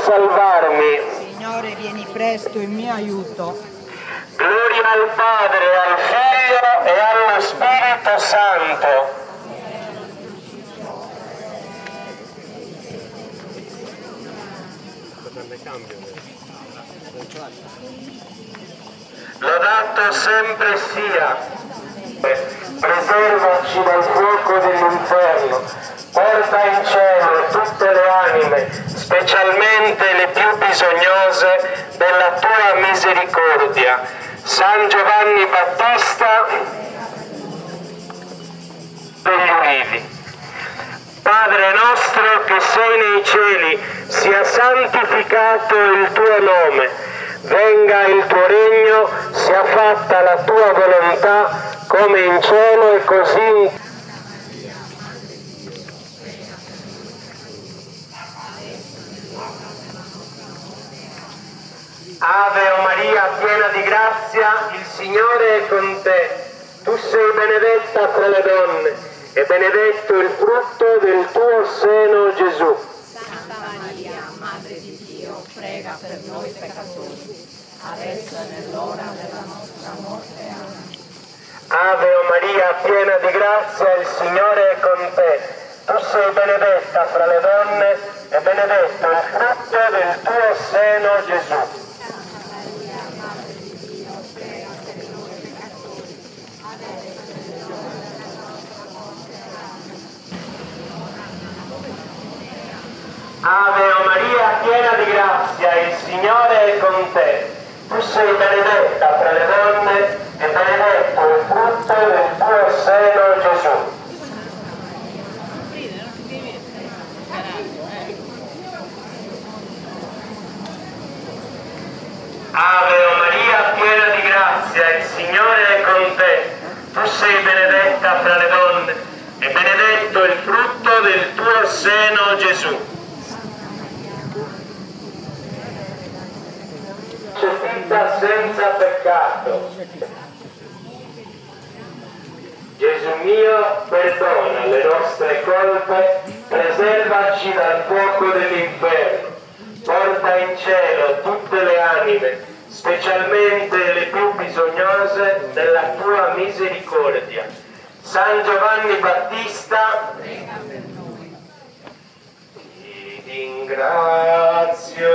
salvarmi. Signore, vieni presto in mio aiuto. Gloria al Padre, al Figlio e allo Spirito Santo. Lodato sempre sia. Preservaci dal fuoco dell'inferno, porta in cielo tutte le anime, specialmente le più bisognose della tua misericordia. San Giovanni Battista degli Ulivi. Padre nostro che sei nei cieli, sia santificato il tuo nome, venga il tuo regno, sia fatta la tua volontà, come in cielo e così in terra. Ave o Maria, piena di grazia, il Signore è con te. Tu sei benedetta fra le donne e benedetto il frutto del tuo seno, Gesù. Santa Maria, Madre di Dio, prega per noi peccatori, adesso è nell'ora della nostra morte. Amen. Ave o Maria, piena di grazia, il Signore è con te. Tu sei benedetta fra le donne e benedetto il frutto del tuo seno, Gesù. Ave o Maria, piena di grazia, il Signore è con te. Tu sei benedetta fra le donne e benedetto il frutto del tuo seno, Gesù. Ave o Maria, piena di grazia, il Signore è con te. Tu sei benedetta fra le donne e benedetto il frutto del tuo seno, Gesù. Concepita senza peccato. Gesù mio, perdona le nostre colpe, preservaci dal fuoco dell'inferno, porta in cielo tutte le anime, specialmente le più bisognose della tua misericordia. San Giovanni Battista, Prega per noi. ti ringrazio.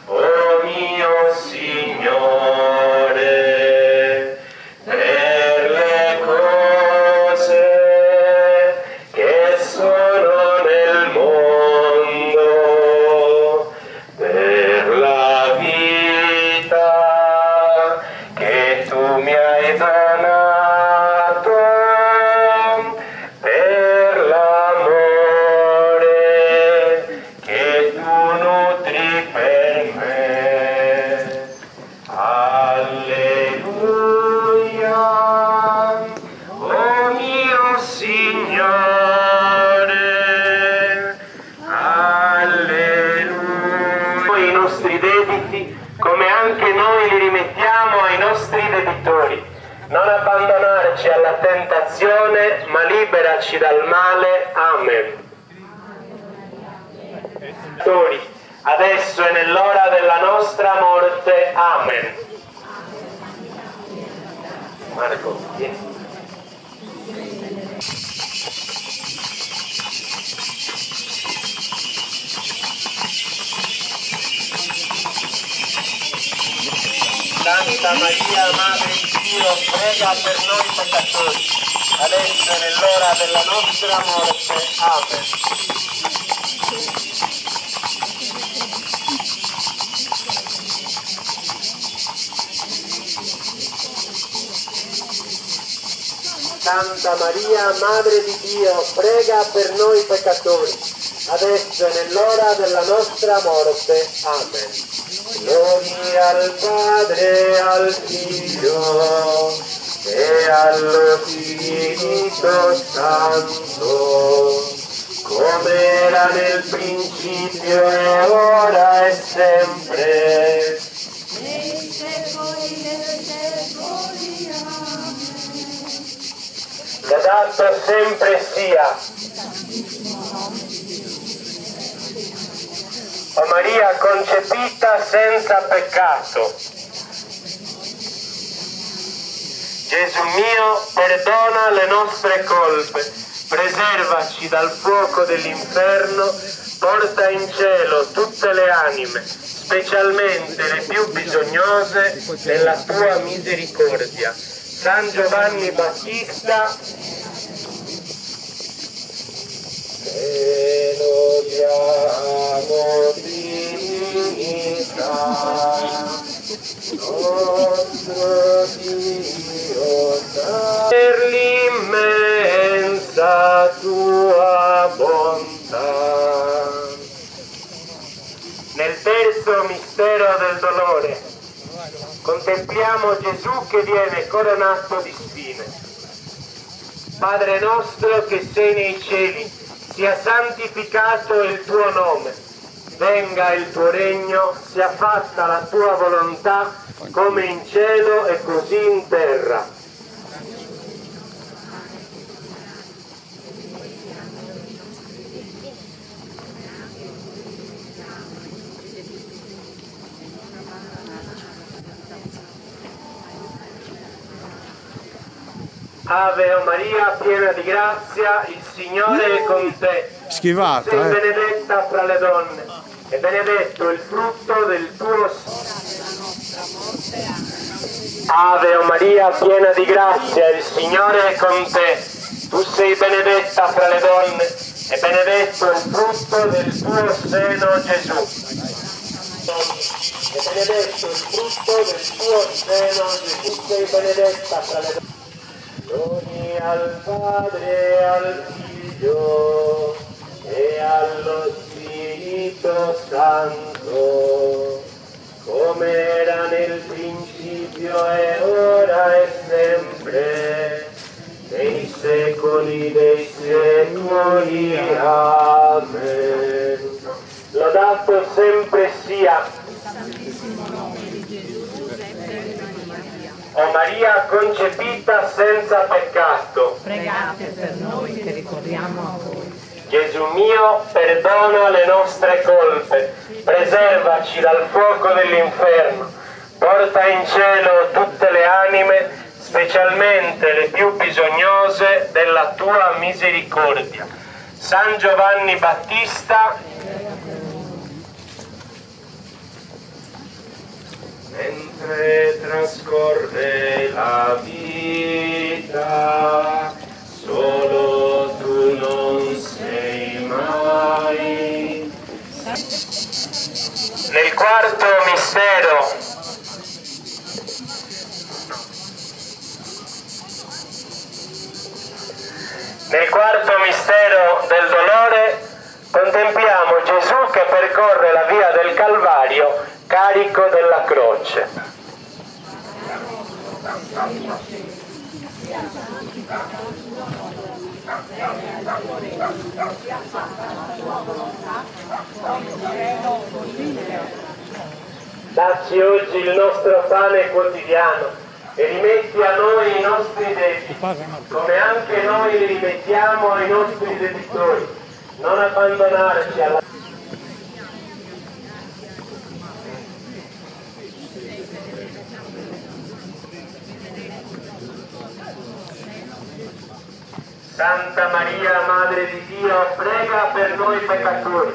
Oh mio Signore, per le cose che sono nel mondo, per la vita che tu mi hai donato, per l'amore che tu nutri per me. Alleluia, oh mio Signore, alleluia. I nostri debiti, come anche noi li rimettiamo ai nostri debitori. Non abbandonarci alla tentazione, ma liberaci dal male. Amen. Adesso e nell'ora della nostra morte. Amen. Marco, vieni. Santa Maria, Madre di Dio, prega per noi peccatori, adesso e nell'ora della nostra morte. Amen. Santa Maria, Madre di Dio, prega per noi peccatori, adesso e nell'ora della nostra morte. Amen. Gloria al Padre, al Figlio e allo Spirito Santo, come era nel principio e ora e sempre. Nei secoli dei secoli. Lodato sempre sia. O Maria concepita senza peccato. Gesù mio, perdona le nostre colpe, preservaci dal fuoco dell'inferno, porta in cielo tutte le anime, specialmente le più bisognose della tua misericordia. San Giovanni Battista, te lodiamo Trinità, nostro Dio, per l'immensa tua bontà. Nel terzo mistero del dolore contempliamo Gesù che viene coronato di spine. Padre nostro che sei nei cieli, sia santificato il tuo nome, venga il tuo regno, sia fatta la tua volontà come in cielo e così in terra. Ave o Maria, piena di grazia, il Signore è con te. Schivata, Sei benedetta fra le donne e benedetto il frutto del tuo Ave o Maria, piena di grazia, il Signore è con te. Tu sei benedetta fra le donne e benedetto il frutto del tuo seno, Gesù. E benedetto il frutto del tuo seno, Gesù. Sei benedetta fra le donne. Gloria al Padre, al Figlio e allo Spirito Santo, come era nel principio e ora e sempre, nei secoli dei secoli. Amen. Lodato sempre sia O Maria concepita senza peccato. Pregate per noi che ricorriamo a voi. Gesù mio, perdona le nostre colpe, preservaci dal fuoco dell'inferno, porta in cielo tutte le anime, specialmente le più bisognose della tua misericordia. San Giovanni Battista, mentre trascorre la vita, solo tu non sei mai. Nel quarto mistero del dolore contempliamo Gesù che percorre la via del Calvario carico della croce. Dacci oggi il nostro pane quotidiano e rimetti a noi i nostri debiti, come anche noi li rimettiamo ai nostri debitori. Non abbandonarci alla Santa Maria, Madre di Dio, prega per noi peccatori,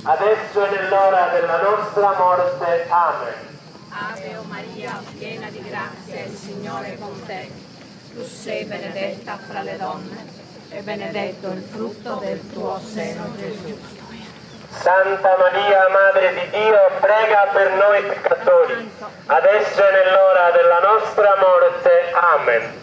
adesso e nell'ora della nostra morte. Amen. Ave o Maria, piena di grazia, il Signore è con te. Tu sei benedetta fra le donne e benedetto il frutto del tuo seno, Gesù. Santa Maria, Madre di Dio, prega per noi peccatori, adesso e nell'ora della nostra morte. Amen.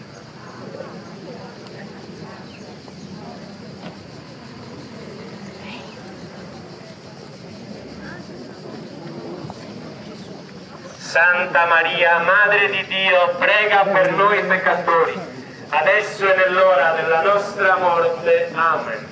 Santa Maria, Madre di Dio, prega per noi peccatori, adesso e nell'ora della nostra morte. Amen.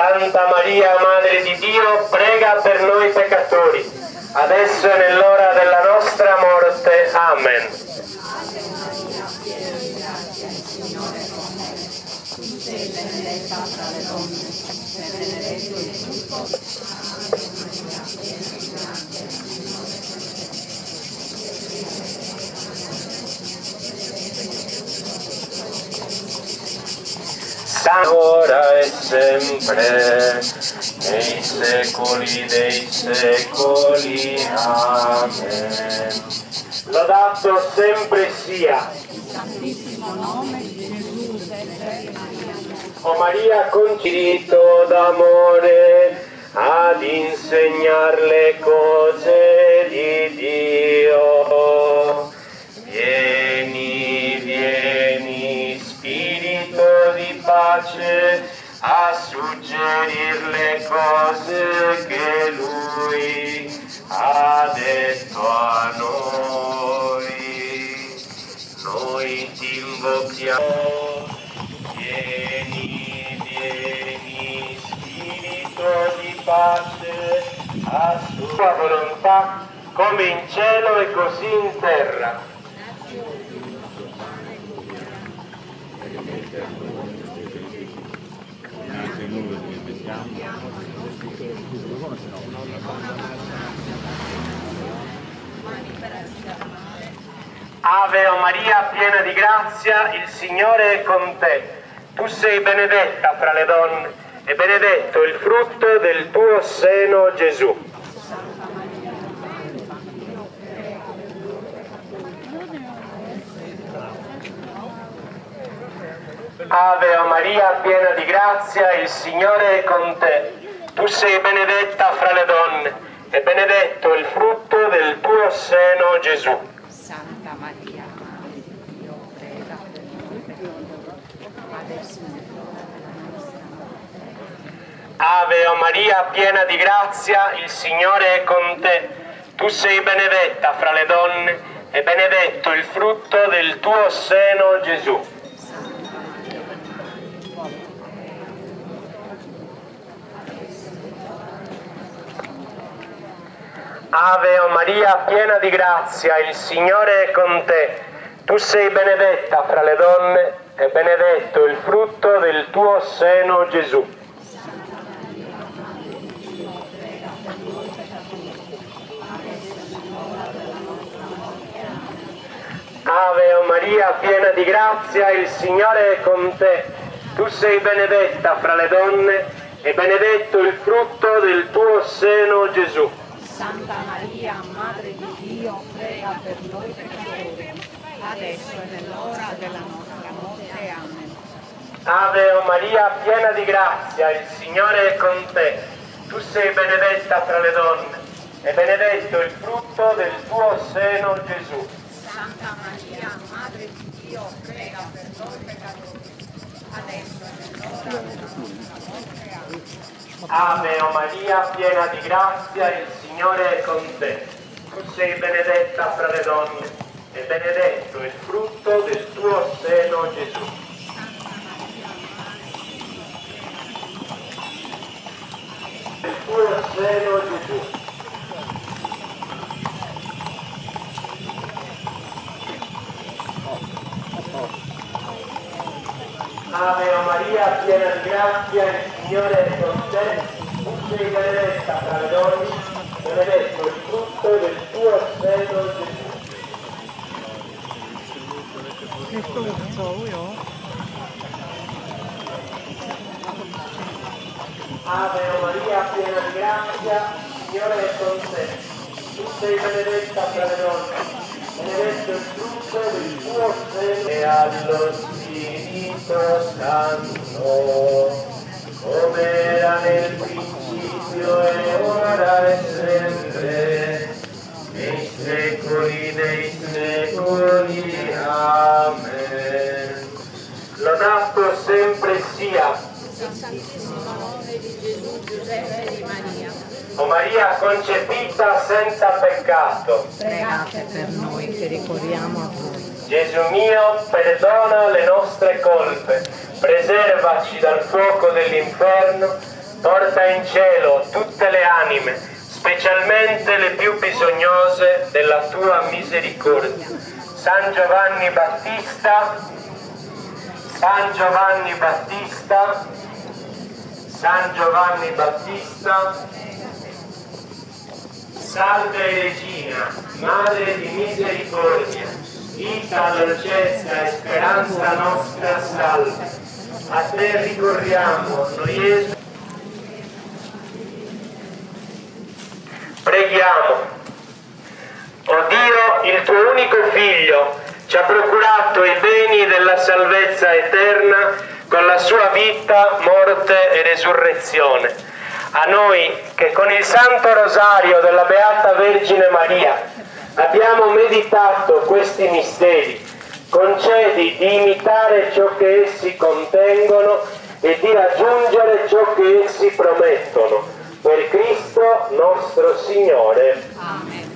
Santa Maria, Madre di Dio, prega per noi peccatori, adesso e nell'ora della nostra morte. Amen. Ora e sempre, nei secoli dei secoli. Amen. Lodato sempre sia Santissimo nome di Gesù, o Maria, con spirito d'amore ad insegnar le cose di Dio. Vieni, vieni, Spirito di pace, a suggerir le cose che Lui ha detto a noi. Noi ti invochiamo. Vieni, vieni, Spirito di pace, a tua volontà, come in cielo e così in terra. Ave o Maria, piena di grazia, il Signore è con te. Tu sei benedetta fra le donne e benedetto il frutto del tuo seno, Gesù. Ave o Maria, piena di grazia, il Signore è con te. Tu sei benedetta fra le donne e benedetto il frutto del tuo seno, Gesù. Santa Maria, Madre di Dio, prega per noi peccatori, adesso e nell'ora della nostra morte. Ave o Maria, piena di grazia, il Signore è con te. Tu sei benedetta fra le donne e benedetto il frutto del tuo seno, Gesù. Ave o Maria, piena di grazia, il Signore è con te. Tu sei benedetta fra le donne e benedetto il frutto del tuo seno, Gesù. Ave o Maria, piena di grazia, il Signore è con te. Tu sei benedetta fra le donne e benedetto il frutto del tuo seno, Gesù. Santa Maria, Madre di Dio, prega per noi peccatori, adesso e nell'ora della nostra morte. Amen. Ave o Maria, piena di grazia, il Signore è con te. Tu sei benedetta fra le donne e benedetto il frutto del tuo seno, Gesù. Santa Maria, Madre di Dio, prega per noi peccatori, adesso e nell'ora della nostra morte. Amen. Ave o Maria, piena di grazia, il Signore è con te. Tu sei benedetta fra le donne e benedetto il frutto del tuo seno, Gesù. Il tuo seno, Gesù. Ave o Maria, piena di grazia, il Signore è con te. Tu sei benedetta fra le donne, benedetto il frutto del tuo seno, Gesù. Questo lo so io. Ave o Maria, piena di grazia, il Signore è con te. Tu sei benedetta fra le donne, benedetto il frutto del tuo seno. E allo Spirito Santo, come era nel principio e ora e sempre, nei secoli dei secoli. Amen. Lodato sempre sia Santissimo nome di Gesù, Giuseppe e di Maria, o Maria concepita senza peccato. pregate per noi che ricorriamo a voi. Gesù mio, perdona le nostre colpe, preservaci dal fuoco dell'inferno, porta in cielo tutte le anime, specialmente le più bisognose della tua misericordia. San Giovanni Battista, San Giovanni Battista, San Giovanni Battista, salve Regina, Madre di misericordia, vita, dolcezza e speranza nostra, salve. A te ricorriamo, noi esuli. Preghiamo. O Dio, il tuo unico Figlio ci ha procurato i beni della salvezza eterna con la sua vita, morte e resurrezione. A noi che con il Santo Rosario della Beata Vergine Maria abbiamo meditato questi misteri, concedi di imitare ciò che essi contengono e di raggiungere ciò che essi promettono. Per Cristo nostro Signore. Amen.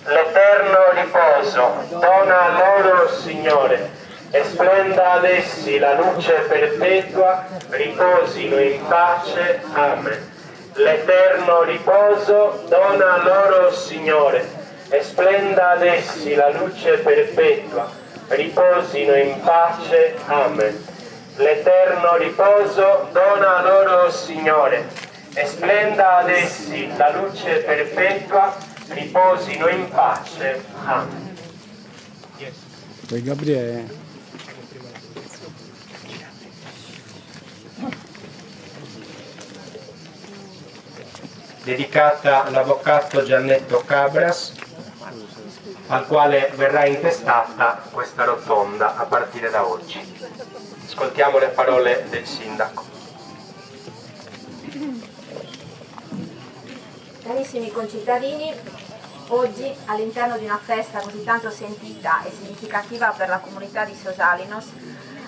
L'eterno riposo dona loro, Signore, e splenda ad essi la luce perpetua, riposino in pace. Amen. L'eterno riposo dona loro, Signore, e splenda ad essi la luce perpetua, riposino in pace. Amen. L'eterno riposo dona loro, Signore, e splenda ad essi la luce perpetua, riposino in pace. Amen. Poi Gabriele. Dedicata all'avvocato Giannetto Cabras, al quale verrà intestata questa rotonda a partire da oggi. Ascoltiamo le parole del sindaco. Carissimi concittadini, oggi all'interno di una festa così tanto sentita e significativa per la comunità di Sosalinos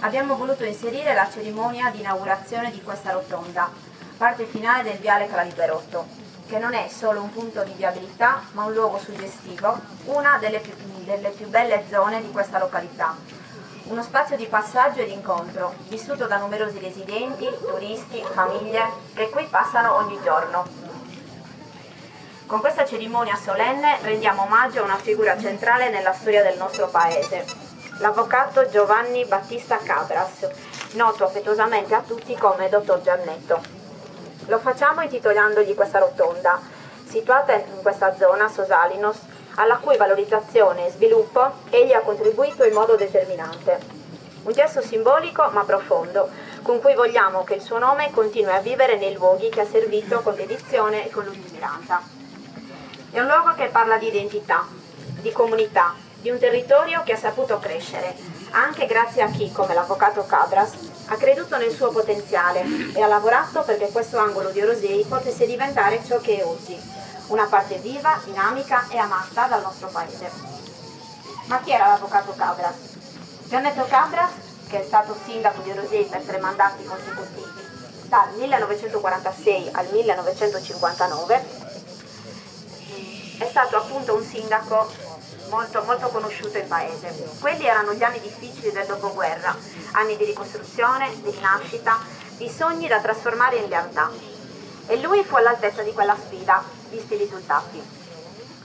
abbiamo voluto inserire la cerimonia di inaugurazione di questa rotonda, parte finale del viale Calaliberotto, che non è solo un punto di viabilità ma un luogo suggestivo, una delle più belle zone di questa località. Uno spazio di passaggio e di incontro, vissuto da numerosi residenti, turisti, famiglie che qui passano ogni giorno. Con questa cerimonia solenne rendiamo omaggio a una figura centrale nella storia del nostro paese, l'avvocato Giovanni Battista Cabras, noto affettuosamente a tutti come Dottor Giannetto. Lo facciamo intitolandogli questa rotonda, situata in questa zona, Sosalinos, alla cui valorizzazione e sviluppo egli ha contribuito in modo determinante. Un gesto simbolico ma profondo, con cui vogliamo che il suo nome continui a vivere nei luoghi che ha servito con dedizione e con lungimiranza. È un luogo che parla di identità, di comunità, di un territorio che ha saputo crescere, anche grazie a chi, come l'avvocato Cabras, ha creduto nel suo potenziale e ha lavorato perché questo angolo di Orosei potesse diventare ciò che è oggi, una parte viva, dinamica e amata dal nostro paese. Ma chi era l'avvocato Cabras? Giannetto Cabras, che è stato sindaco di Orosei per 3 mandati consecutivi, dal 1946 al 1959, è stato appunto un sindaco molto conosciuto in paese. Quelli erano gli anni difficili del dopoguerra, anni di ricostruzione, di rinascita, di sogni da trasformare in realtà. E lui fu all'altezza di quella sfida, visti i risultati.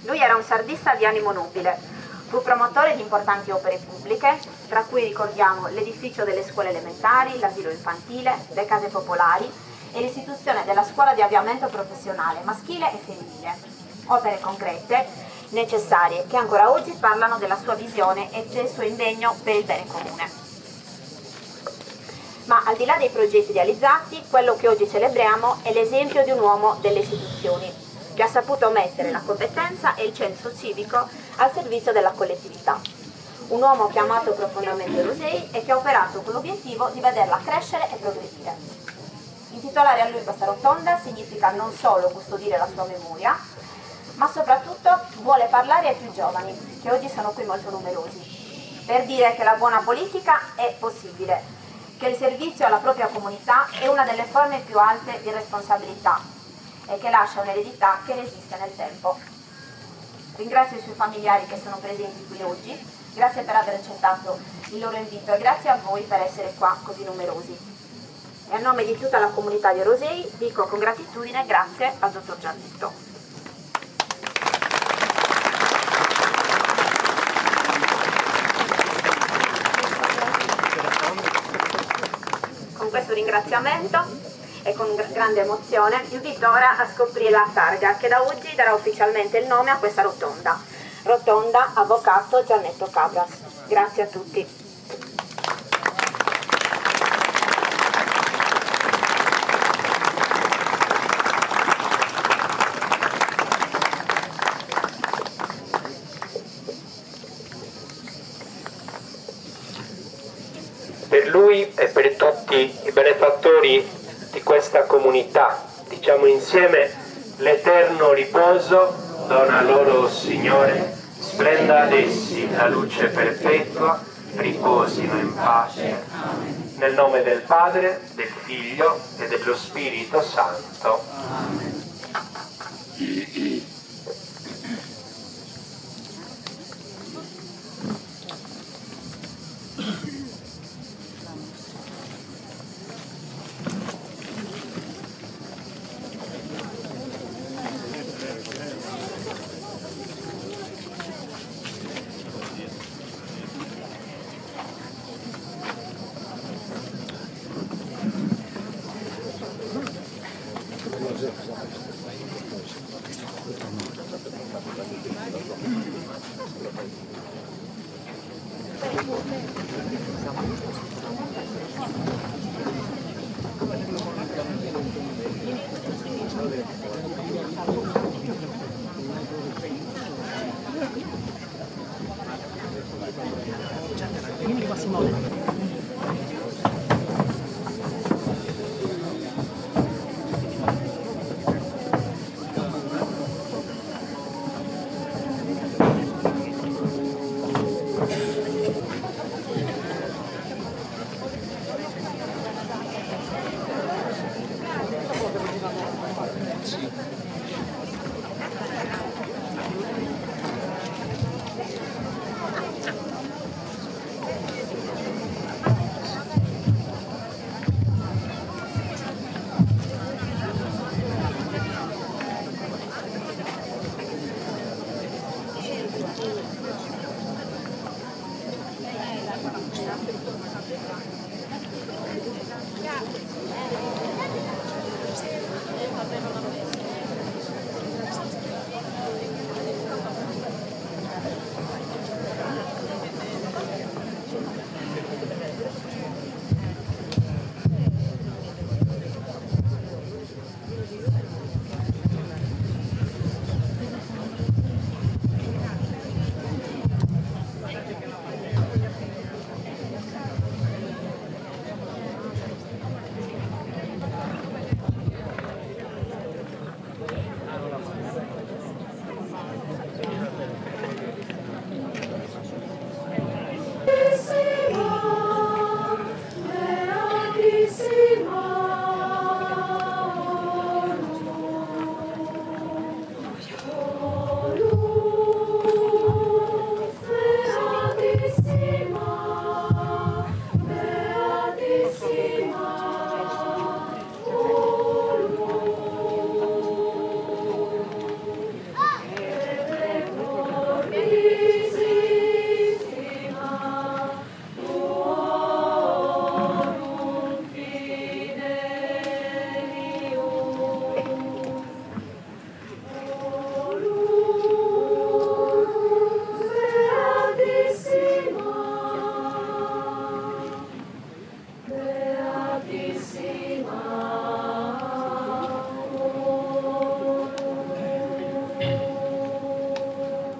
Lui era un sardista di animo nobile, fu promotore di importanti opere pubbliche, tra cui ricordiamo l'edificio delle scuole elementari, l'asilo infantile, le case popolari e l'istituzione della scuola di avviamento professionale maschile e femminile. Opere concrete, necessarie, che ancora oggi parlano della sua visione e del suo impegno per il bene comune. Ma al di là dei progetti realizzati, quello che oggi celebriamo è l'esempio di un uomo delle istituzioni, che ha saputo mettere la competenza e il senso civico al servizio della collettività. Un uomo che ha amato profondamente Orosei e che ha operato con l'obiettivo di vederla crescere e progredire. Intitolare a lui questa rotonda significa non solo custodire la sua memoria, ma soprattutto vuole parlare ai più giovani, che oggi sono qui molto numerosi, per dire che la buona politica è possibile, che il servizio alla propria comunità è una delle forme più alte di responsabilità e che lascia un'eredità che resiste nel tempo. Ringrazio i suoi familiari che sono presenti qui oggi, grazie per aver accettato il loro invito e grazie a voi per essere qua così numerosi. E a nome di tutta la comunità di Rosei dico con gratitudine grazie al dottor Giannetto. Con questo ringraziamento e con grande emozione invito ora a scoprire la targa che da oggi darà ufficialmente il nome a questa rotonda. Rotonda Avvocato Giannetto Cabras. Grazie a tutti. Per lui e per tutti i benefattori di questa comunità, diciamo insieme: l'eterno riposo dona loro, Signore, splenda ad essi la luce perpetua, riposino in pace. Nel nome del Padre, del Figlio e dello Spirito Santo. Amen.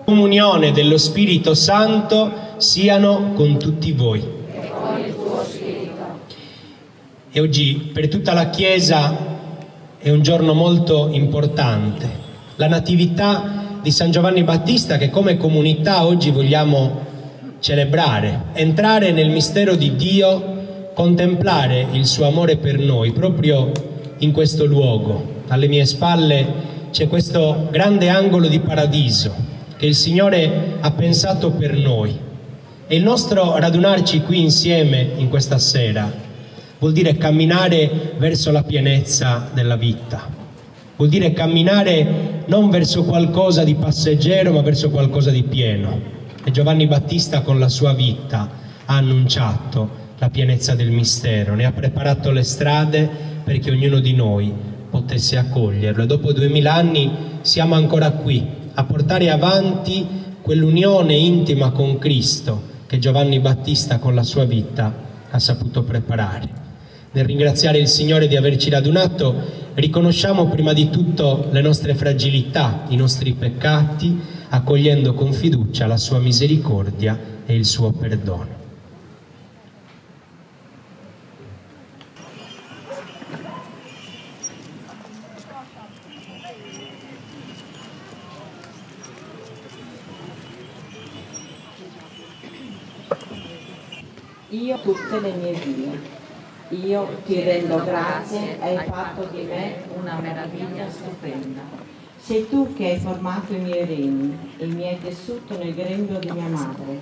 Comunione dello Spirito Santo siano con tutti voi. E oggi per tutta la Chiesa è un giorno molto importante, la Natività di San Giovanni Battista, che come comunità oggi vogliamo celebrare, entrare nel mistero di Dio, contemplare il suo amore per noi proprio in questo luogo. Alle mie spalle c'è questo grande angolo di paradiso che il Signore ha pensato per noi, e il nostro radunarci qui insieme in questa sera vuol dire camminare verso la pienezza della vita, vuol dire camminare non verso qualcosa di passeggero ma verso qualcosa di pieno. E Giovanni Battista con la sua vita ha annunciato la pienezza del mistero, ne ha preparato le strade perché ognuno di noi potesse accoglierlo, e dopo 2000 anni siamo ancora qui a portare avanti quell'unione intima con Cristo che Giovanni Battista con la sua vita ha saputo preparare. Nel ringraziare il Signore di averci radunato, riconosciamo prima di tutto le nostre fragilità, i nostri peccati, accogliendo con fiducia la sua misericordia e il suo perdono. Io tutte le mie vie, io ti rendo grazie, hai fatto di me una meraviglia stupenda. Sei tu che hai formato i miei reni e mi hai tessuto nel grembo di mia madre.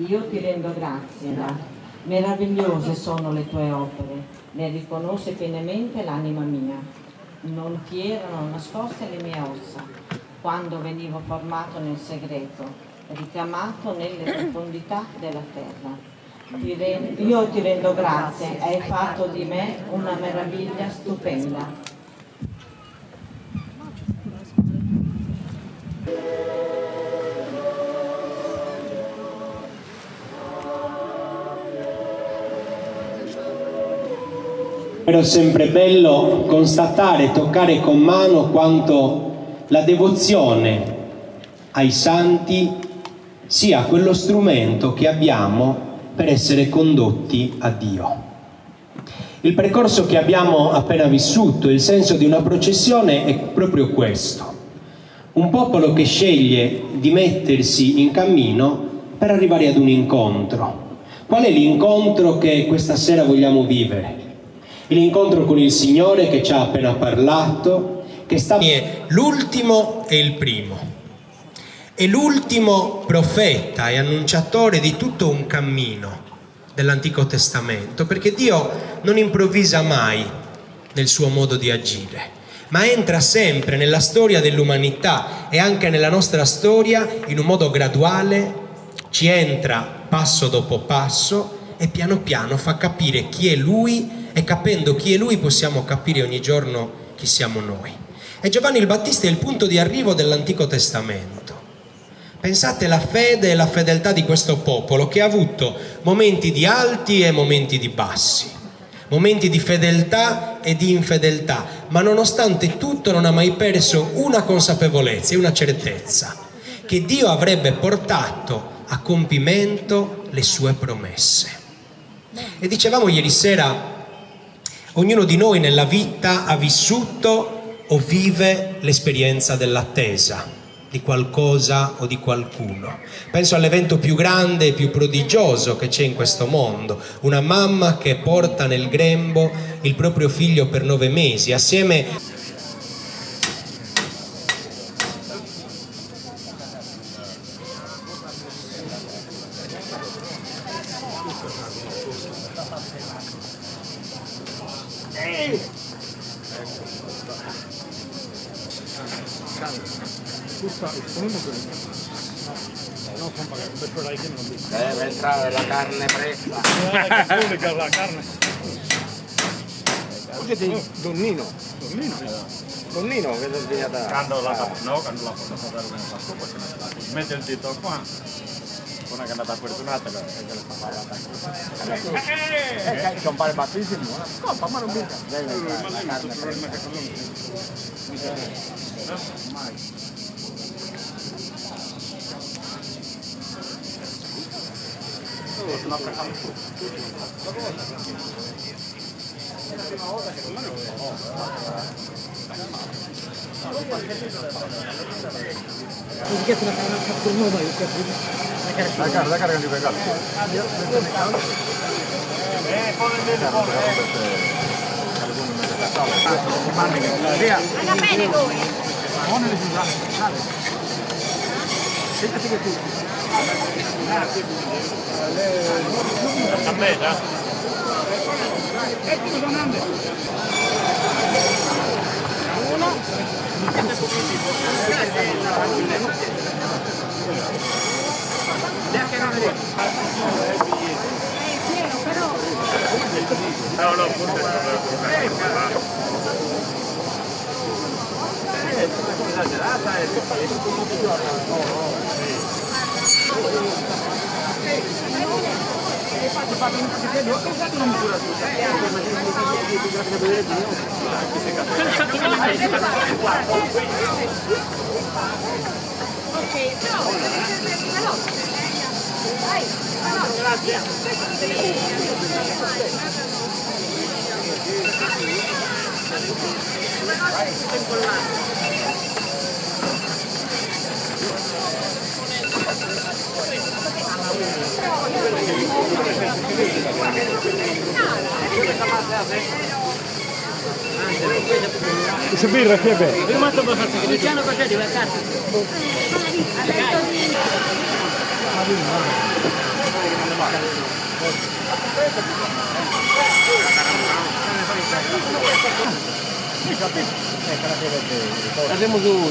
Io ti rendo grazie, meravigliose sono le tue opere, ne riconosce pienamente l'anima mia. Non ti erano nascoste le mie ossa, quando venivo formato nel segreto, ricamato nelle profondità della terra. Io ti rendo grazie, hai fatto di me una meraviglia stupenda. Però sempre bello constatare, toccare con mano quanto la devozione ai santi sia quello strumento che abbiamo per essere condotti a Dio. Il percorso che abbiamo appena vissuto, il senso di una processione è proprio questo: un popolo che sceglie di mettersi in cammino per arrivare ad un incontro. Qual è l'incontro che questa sera vogliamo vivere? L'incontro con il Signore che ci ha appena parlato, che è l'ultimo e il primo. È l'ultimo profeta e annunciatore di tutto un cammino dell'Antico Testamento, perché Dio non improvvisa mai nel suo modo di agire, ma entra sempre nella storia dell'umanità e anche nella nostra storia in un modo graduale, ci entra passo dopo passo e piano piano fa capire chi è Lui, e capendo chi è Lui possiamo capire ogni giorno chi siamo noi. E Giovanni il Battista è il punto di arrivo dell'Antico Testamento. Pensate alla fede e la fedeltà di questo popolo che ha avuto momenti di alti e momenti di bassi, momenti di fedeltà e di infedeltà, ma nonostante tutto non ha mai perso una consapevolezza e una certezza, che Dio avrebbe portato a compimento le sue promesse. E dicevamo ieri sera, ognuno di noi nella vita ha vissuto o vive l'esperienza dell'attesa di qualcosa o di qualcuno. Penso all'evento più grande e più prodigioso che c'è in questo mondo: una mamma che porta nel grembo il proprio figlio per 9 mesi, assieme deve entrare la carne fresca. La carne. Donnino che è sbagliata. Quando la porta a dare un passo, perché mette il dito qua. Una che è andata fortunata che le fa parlare. Compare battissimo. Scoppa, ma non mica. La carne fresca. La carga di regalo. Anda bene voi. La Se birra che è bello. Luciano cosa di vacanza? Andiamo su,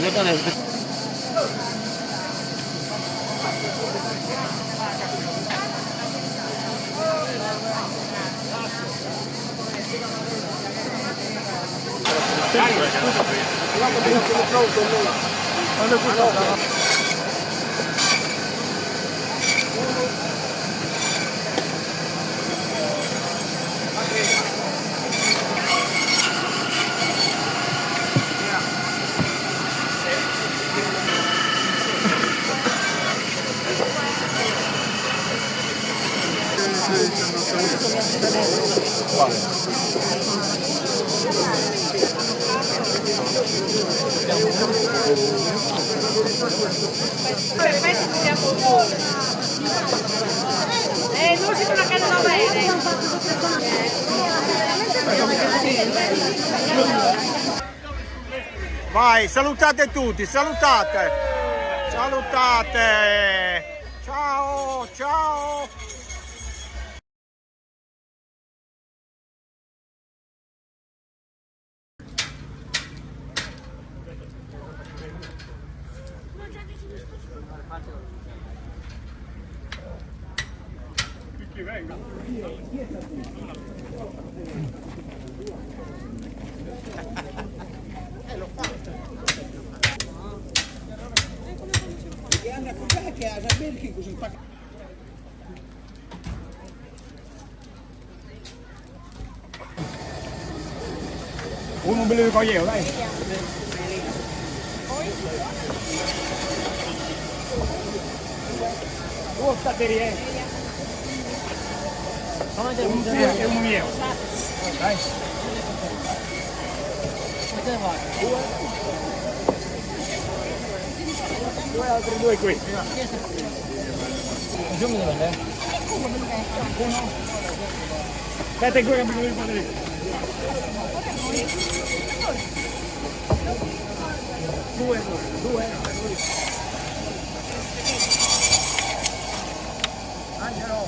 L'ultima che non vede. Vai, salutate tutti, salutate! Salutate! Ciao, ciao! Uno me lo dico io, dai. Due batterie. È uno mio. Dai. Due altri due qui. Uno. Aspetta qui che mi devo vedere. Due. Angelo,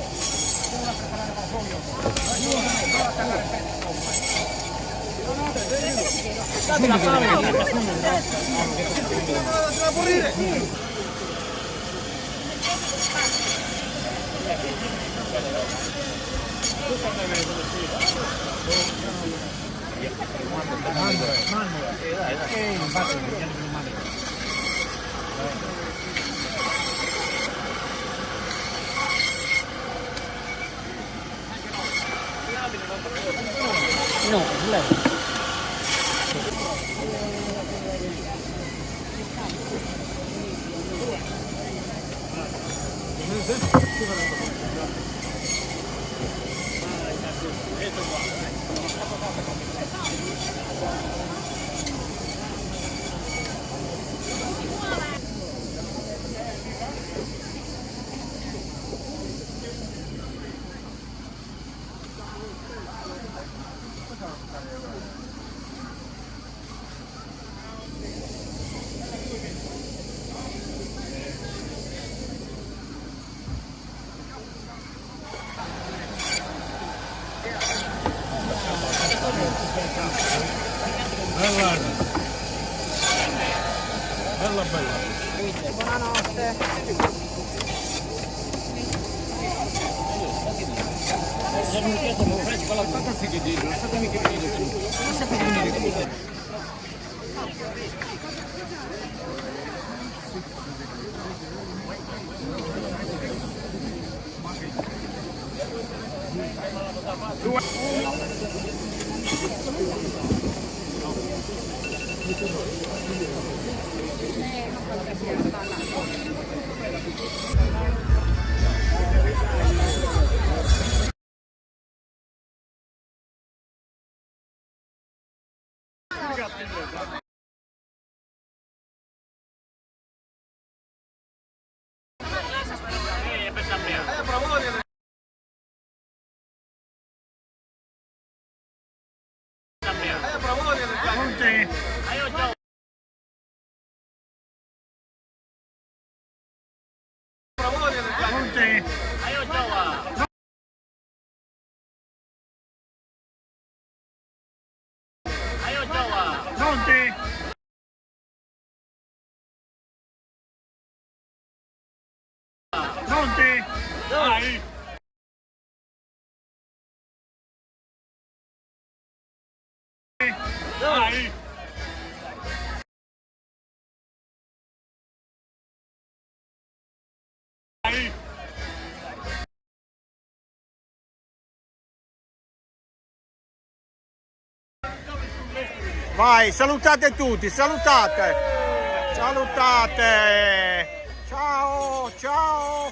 una per parlare con Fabio. No, lei. Vai, salutate tutti, salutate. Salutate. Ciao, ciao.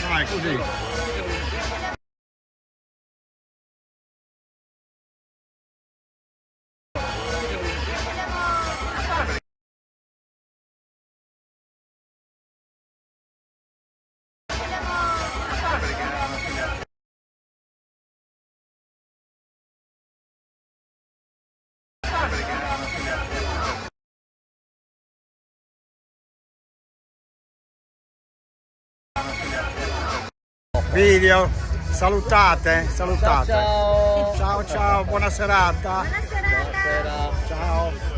Vai, così. Video, salutate, salutate. Ciao. Ciao, ciao, buona serata. Buona serata. Ciao.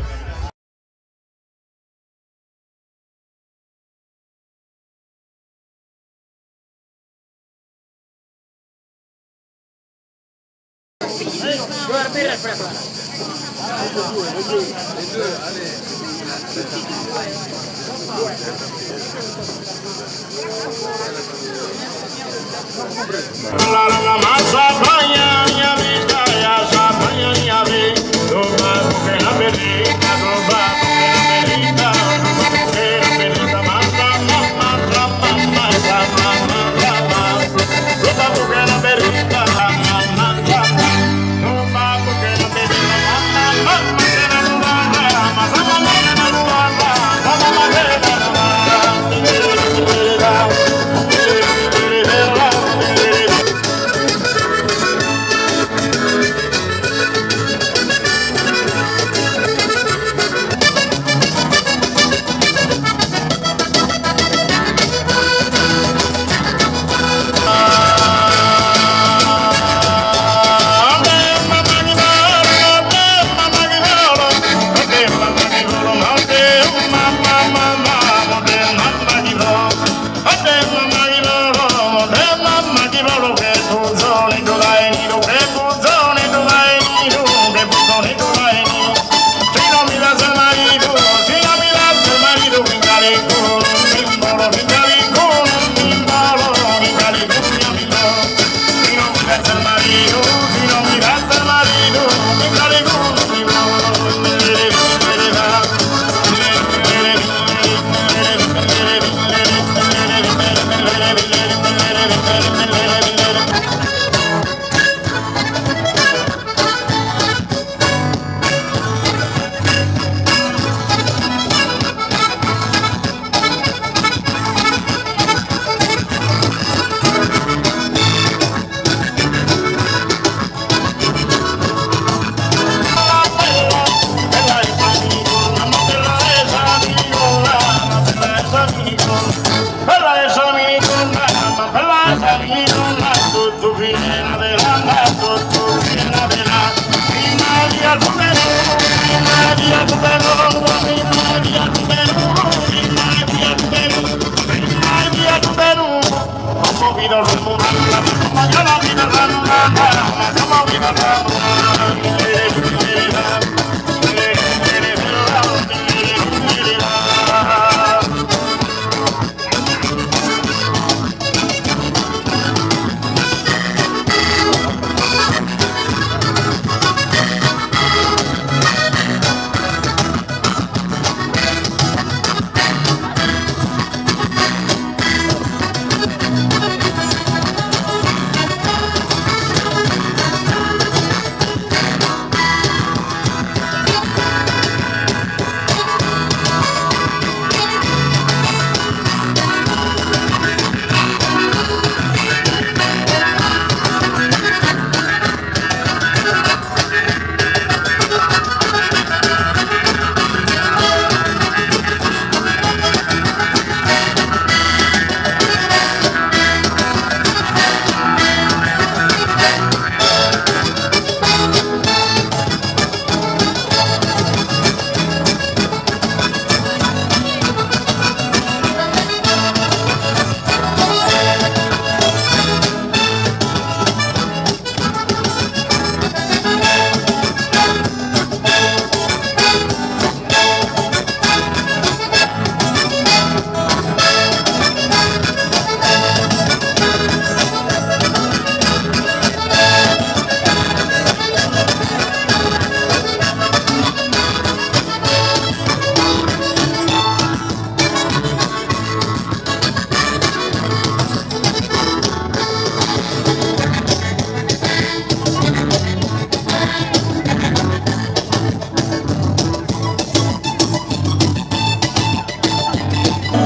La massa bagna mia vita ya sa bagna mia vita doba che la bellezza doba che la bellezza mamma mamma mamma mamma doba che la bellezza mamma mamma doba che la bellezza mamma mamma che la nuova ma sama che la nuova mamma che la nuova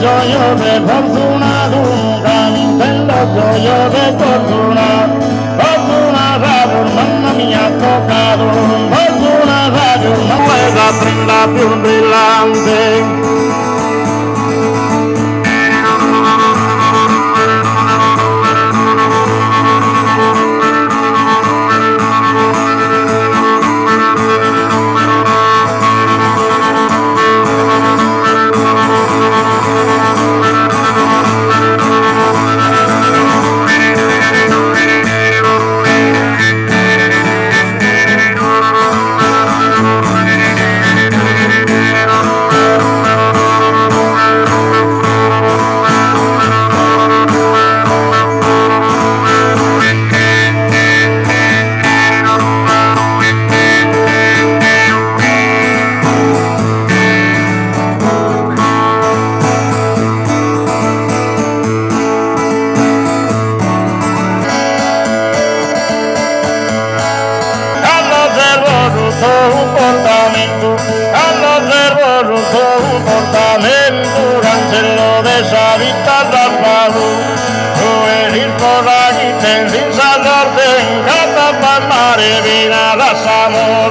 Gioio de fortuna dunque, Nintendo gioio de fortuna, fortuna radio, mamma mia toccato, fortuna radio, non è la prenda più brillante. Vina la samo